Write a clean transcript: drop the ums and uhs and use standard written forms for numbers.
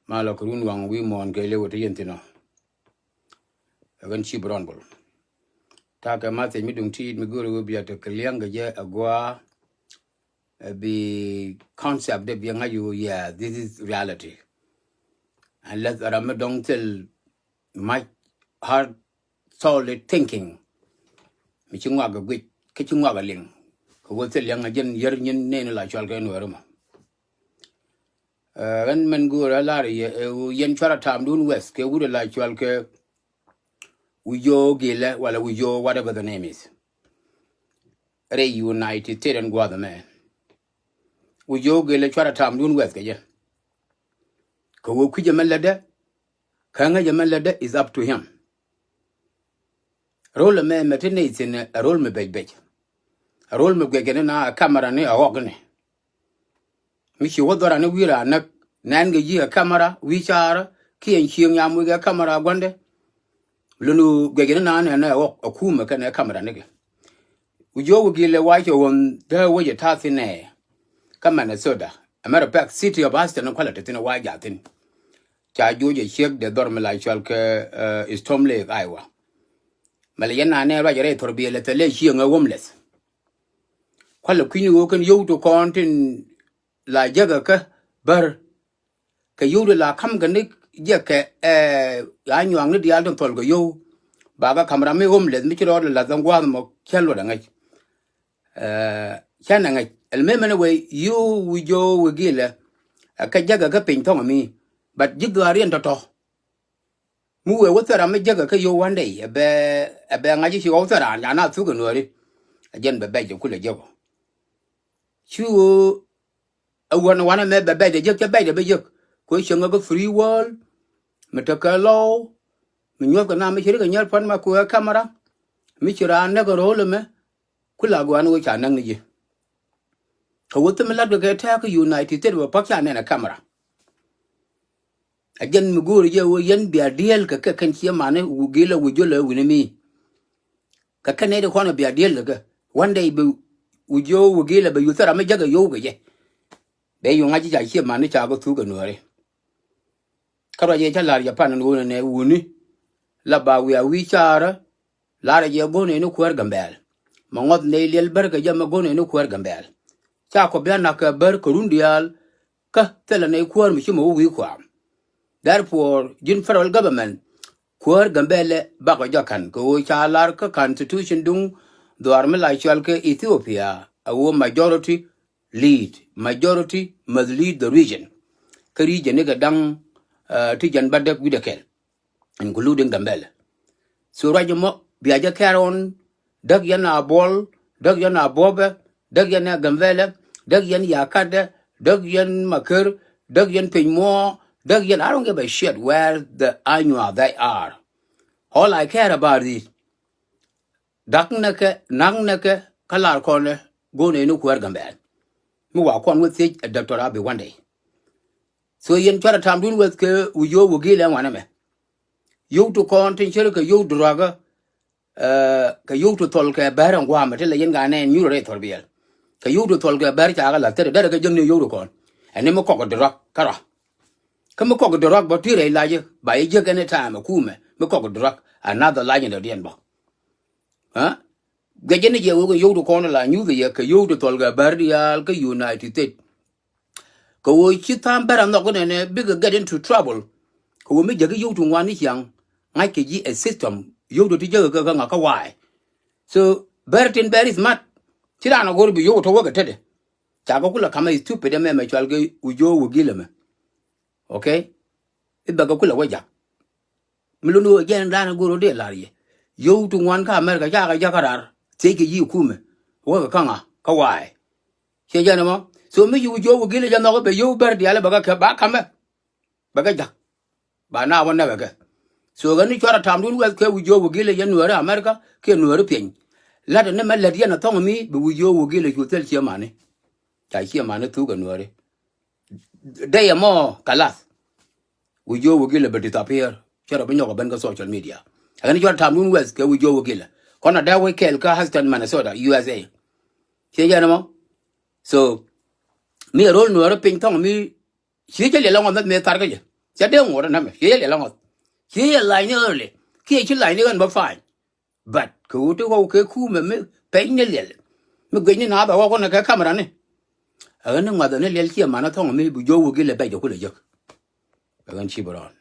Mala kurun wang we mon ke lewo te yentino. Agan chi bronbol. Ta ka ma te mi dung ti mi guru bi ata kliang je agwa be concept de bi ngayu yeah this is reality. And let ram dong tell my heart solid thinking. Mi chungwa ga gwi ke chungwa ga ling. Ko wo tel yang ajen yer nyin ne la chal ke no rama. Ran men gura la yen chara tam dun west ke gura la chal ke Uyo gile wala uyo whatever the name is. Reunited and go the man. Uyo gile chara tam dun west ke yen. Ko wo ku jamalada kanga jamalada is up to him. Roll me metinates in a roll me beg. A roll me gwegene na camera ne a hogne. Michi wodora ne wira na nanga yi a camera wichara ki en chiang yamu ga camera gwande. Lunu gwegene na na a kuma kana camera nige. Ujo gile wacho won the way you tathine. Come on soda. A matter of fact, city of Aston and quality in a wide yatin. Cha Georgia shake the dormila chalke is Tom Lake, Iowa. Malayana never rate or be a little less young a womanless. Qual a queen woken you to contin la jagaka, bur. Kayuda la kamganik, jacka, annuang the Alton Tolgo yo. Baga camera me homeless, Mitchell order la than Guadamo, Chalodangay. Chanangay, el memen away, you with Joe Wigilla, a kajaga gaping tongue me, but Jigarian to talk. Move with her, I may jagga you one day, a bear magic author, and I'm not too good worry. Again, the bed of Kula Jogo. Chew a one made the bed, a jug a bed, a big question of a free world, Metaka law, Minyaka Michigan, and your Panma camera, Michira never roll me, Kulaguan, which I know you. Ka wote me ladga ke ta ka United wa pakya ne na camera ajen muguri je wo yen bia deal ka kan chi mane ugila wujole winimi ka kane de kono bia deal ga one day bu ujo wugila be yutara me jaga yo ga je be yo ngaji ja chi mane cha go tu ga nore karo je cha la ya pan no ne wuni la ba wi chara la je bone no kwar gambel mangot ne lel berga jama bone no kwar gambel cha ko biana ka ber kurundial ka tela ne kwar mi chimo wi kwa. Therefore jin federal government kwar gambele bako jakan ko cha lar ka constitution dung doar me la chal ke Ethiopia a majority must lead the region ka region ne ga dang ti jan badak widekel including gambele so rajmo biaja karon dag yana bol dag yana bobe dag yana gambele dag yan yakade dag yan makar dag yan pinmo dag yan I don't give a shit where the annual they are. All I care about is daknake nangnake kalar kone go ne no kwar gambel mu wa kon with a Dr. Abi one day so yen chara tam dun with ke uyo wugile wana me you to content chere ke you draga ka you to tol ke baran gwa mate le yen ga ne new rate biel ka you to tol ke bar cha ga la tere dere ke jeng ne you to kon ene mo ko drak kara kama ko drak ba tire la je ba ye je ne time ku me ko drak another line de den ba ha ga je ne je wo you to kon la new the ye ka you to tol ke bar dial ka United States ko wo chi tam baran no ko ne big get into trouble ko me je ga you to wan ni yang ngai ke ji a system you to je ga nga ka wai so Bertin Berry is mad. Tirana go be you to work at it. Tagakula kama is stupid and me chal ge ujo wugile me. Okay? It bagakula waja. Milunu again dana go de larie. You to one ka America jaga jakarar. Take you kume. Work kanga kawai. She janamo. So me you ujo wugile jano be you ber diale baga ka kame. Bagaja. Ba na one never get. So when you try to tam dun wel ke ujo wugile Nuer America ke Nuer pin. Lada ne mala dia na tonga mi be ujo wugile hotel chiamane. Ta chiamane tu ga Nuer. Day mo kalas. Ujo wugile be disappear. Chara be nyoga ben ga social media. Agani try to tam dun wel ke ujo wugile. Kona da we kel ka Houston Minnesota USA. Che janamo. So me roll Nuer pin tonga mi chi je le longa me targa je. จะเด้งหัวนั่นมั้ยเฮียเลยละงอเฮียไหลเนี่ยเลยเฮียชิไหลเนี่ยกันบ่ฟายบัดกูตัวเขาเคคู่มันเป็นเนี่ยเลยมันกินเนี่ยนาแบบว่าคนนั้นแค่คำนั้นนี่เออนึกว่าตอนนี้เลี้ยงเชี่ยมันนะท้องมันบุโยวกินเลยไปจบกูเลยจบเออกันชีบร้อน